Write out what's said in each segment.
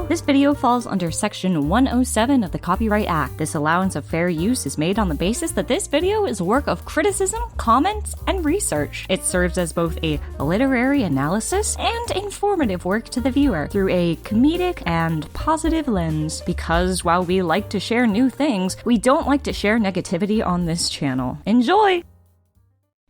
This video falls under Section 107 of the Copyright Act. This allowance of fair use is made on the basis that this video is a work of criticism, comments, and research. It serves as both a literary analysis and informative work to the viewer through a comedic and positive lens, because while we like to share new things, we don't like to share negativity on this channel. Enjoy!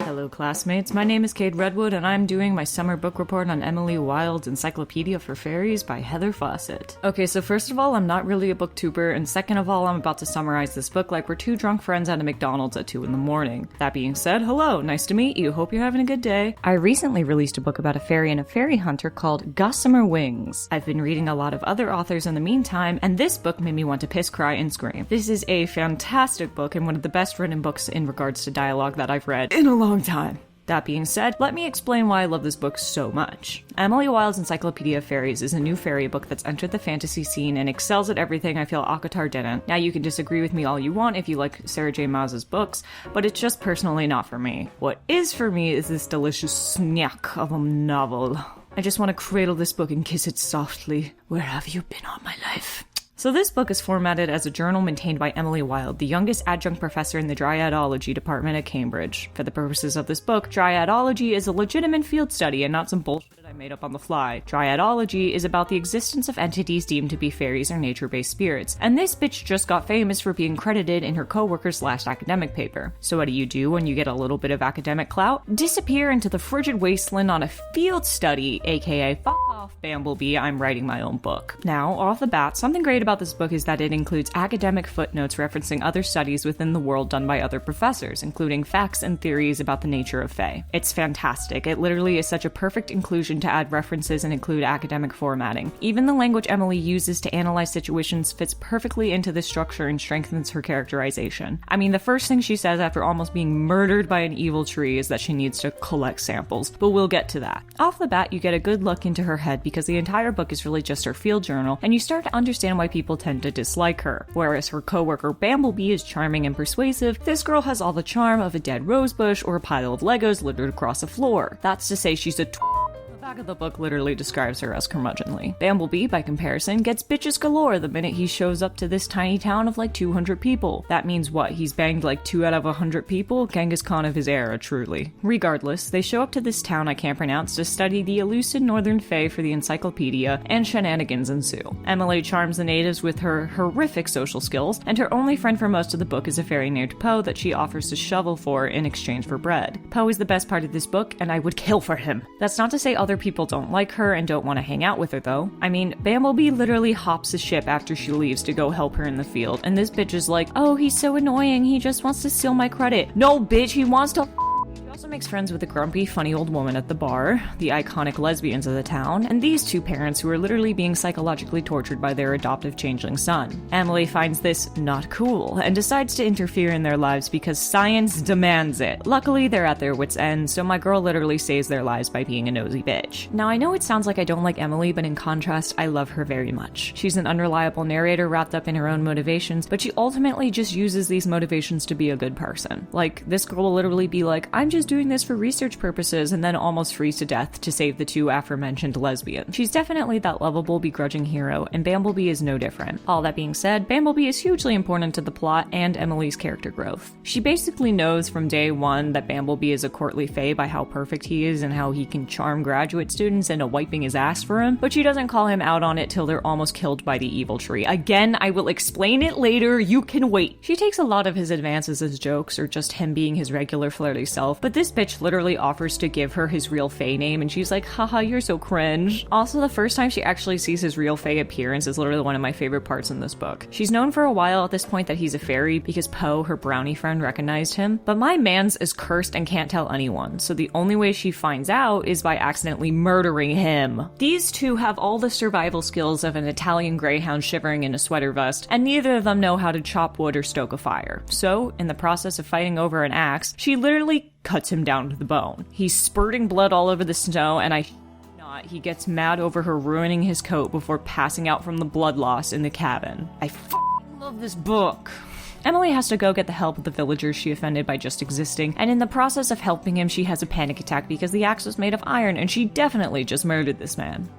Hello classmates, my name is Cade Redwood and I'm doing my summer book report on Emily Wilde's Encyclopaedia for Faeries by Heather Fawcett. Okay, so first of all, I'm not really a booktuber, and second of all, I'm about to summarize this book like we're two drunk friends at a McDonald's at 2 in the morning. That being said, hello, nice to meet you, hope you're having a good day. I recently released a book about a fairy and a fairy hunter called Gossamer Wings. I've been reading a lot of other authors in the meantime, and this book made me want to piss, cry, and scream. This is a fantastic book and one of the best written books in regards to dialogue that I've read in a long time. That being said, let me explain why I love this book so much. Emily Wilde's Encyclopaedia of Faeries is a new fairy book that's entered the fantasy scene and excels at everything I feel ACOTAR didn't. Now you can disagree with me all you want if you like Sarah J Maas's books, but it's just personally not for me. What is for me is this delicious snack of a novel. I just want to cradle this book and kiss it softly. Where have you been all my life? So this book is formatted as a journal maintained by Emily Wilde, the youngest adjunct professor in the Dryadology department at Cambridge. For the purposes of this book, Dryadology is a legitimate field study and not some bullshit I made up on the fly. Dryadology is about the existence of entities deemed to be fairies or nature-based spirits, and this bitch just got famous for being credited in her coworker/academic paper. So what do you do when you get a little bit of academic clout? Disappear into the frigid wasteland on a field study, aka fuck off Bamblebee, I'm writing my own book. Now, off the bat, something great about this book is that it includes academic footnotes referencing other studies within the world done by other professors, including facts and theories about the nature of Fae. It's fantastic. It literally is such a perfect inclusion to add references and include academic formatting. Even the language Emily uses to analyze situations fits perfectly into the structure and strengthens her characterization. I mean, the first thing she says after almost being murdered by an evil tree is that she needs to collect samples, but we'll get to that. Off the bat, you get a good look into her head because the entire book is really just her field journal, and you start to understand why people tend to dislike her. Whereas her coworker Bamblebee is charming and persuasive, this girl has all the charm of a dead rosebush or a pile of Legos littered across the floor. That's to say she's a The back of the book literally describes her as curmudgeonly. Bamblebee, by comparison, gets bitches galore the minute he shows up to this tiny town of like 200 people. That means what? He's banged like 2 out of 100 people? Genghis Khan of his era, truly. Regardless, they show up to this town I can't pronounce to study the elusive northern fae for the Encyclopaedia, and shenanigans ensue. Emily charms the natives with her horrific social skills, and her only friend for most of the book is a fairy named Poe that she offers to shovel for in exchange for bread. Poe is the best part of this book, and I would kill for him. That's not to say other people don't like her and don't want to hang out with her though. I mean, Bamblebee literally hops the ship after she leaves to go help her in the field, and this bitch is like, oh, he's so annoying, he just wants to steal my credit. No, bitch, he wants to also makes friends with a grumpy, funny old woman at the bar, the iconic lesbians of the town, and these two parents who are literally being psychologically tortured by their adoptive changeling son. Emily finds this not cool and decides to interfere in their lives because science demands it. Luckily, they're at their wits' end, so my girl literally saves their lives by being a nosy bitch. Now, I know it sounds like I don't like Emily, but in contrast, I love her very much. She's an unreliable narrator wrapped up in her own motivations, but she ultimately just uses these motivations to be a good person. Like, this girl will literally be like, I'm just doing this for research purposes, and then almost freeze to death to save the two aforementioned lesbians. She's definitely that lovable, begrudging hero, and Bamblebee is no different. All that being said, Bamblebee is hugely important to the plot and Emily's character growth. She basically knows from day one that Bamblebee is a courtly fae by how perfect he is and how he can charm graduate students into wiping his ass for him, but she doesn't call him out on it till they're almost killed by the evil tree. Again, I will explain it later, you can wait. She takes a lot of his advances as jokes or just him being his regular flirty self, but this bitch literally offers to give her his real fae name, and she's like, haha, you're so cringe. Also, the first time she actually sees his real fae appearance is literally one of my favorite parts in this book. She's known for a while at this point that he's a fairy because Poe, her brownie friend, recognized him, but my man's is cursed and can't tell anyone, so the only way she finds out is by accidentally murdering him. These two have all the survival skills of an Italian greyhound shivering in a sweater vest, and neither of them know how to chop wood or stoke a fire. So, in the process of fighting over an axe, she literally cuts him down to the bone. He's spurting blood all over the snow, and he gets mad over her ruining his coat before passing out from the blood loss in the cabin. I f***ing love this book. Emily has to go get the help of the villagers she offended by just existing, and in the process of helping him, she has a panic attack because the axe was made of iron, and she definitely just murdered this man.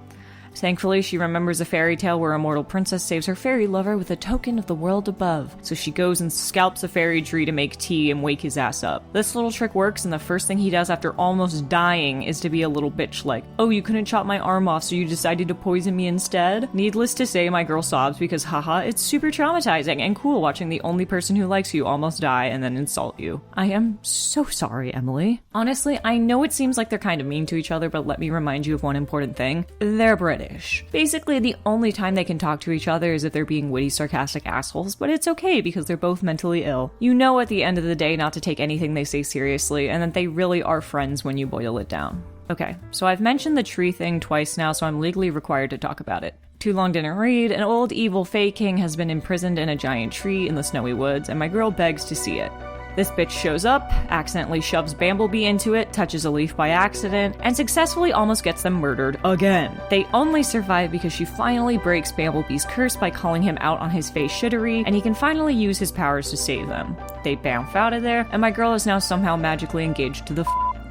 Thankfully, she remembers a fairy tale where a mortal princess saves her fairy lover with a token of the world above. So she goes and scalps a fairy tree to make tea and wake his ass up. This little trick works, and the first thing he does after almost dying is to be a little bitch like, "Oh, you couldn't chop my arm off, so you decided to poison me instead?" Needless to say, my girl sobs because haha, it's super traumatizing and cool watching the only person who likes you almost die and then insult you. I am so sorry, Emily. Honestly, I know it seems like they're kind of mean to each other, but let me remind you of one important thing. They're British. Basically, the only time they can talk to each other is if they're being witty, sarcastic assholes, but it's okay because they're both mentally ill. You know at the end of the day not to take anything they say seriously, and that they really are friends when you boil it down. Okay, so I've mentioned the tree thing twice now, so I'm legally required to talk about it. Too long didn't read, an old evil Fae King has been imprisoned in a giant tree in the snowy woods, and my girl begs to see it. This bitch shows up, accidentally shoves Bamblebee into it, touches a leaf by accident, and successfully almost gets them murdered again. They only survive because she finally breaks Bamblebee's curse by calling him out on his face shittery, and he can finally use his powers to save them. They bounce out of there, and my girl is now somehow magically engaged to the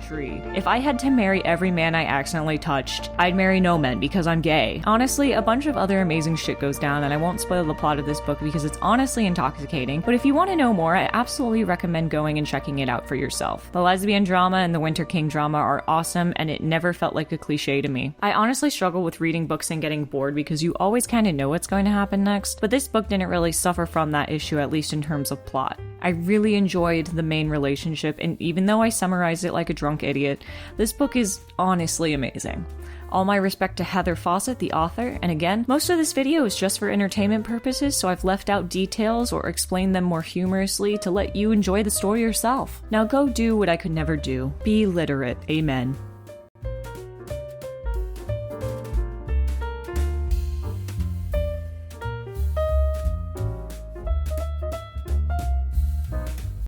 tree. If I had to marry every man I accidentally touched, I'd marry no men because I'm gay. Honestly, a bunch of other amazing shit goes down, and I won't spoil the plot of this book because it's honestly intoxicating, but if you want to know more, I absolutely recommend going and checking it out for yourself. The lesbian drama and the Winter King drama are awesome, and it never felt like a cliche to me. I honestly struggle with reading books and getting bored because you always kind of know what's going to happen next, but this book didn't really suffer from that issue, at least in terms of plot. I really enjoyed the main relationship, and even though I summarized it like a drunk idiot, this book is honestly amazing. All my respect to Heather Fawcett, the author, and again, most of this video is just for entertainment purposes, so I've left out details or explained them more humorously to let you enjoy the story yourself. Now go do what I could never do. Be literate. Amen.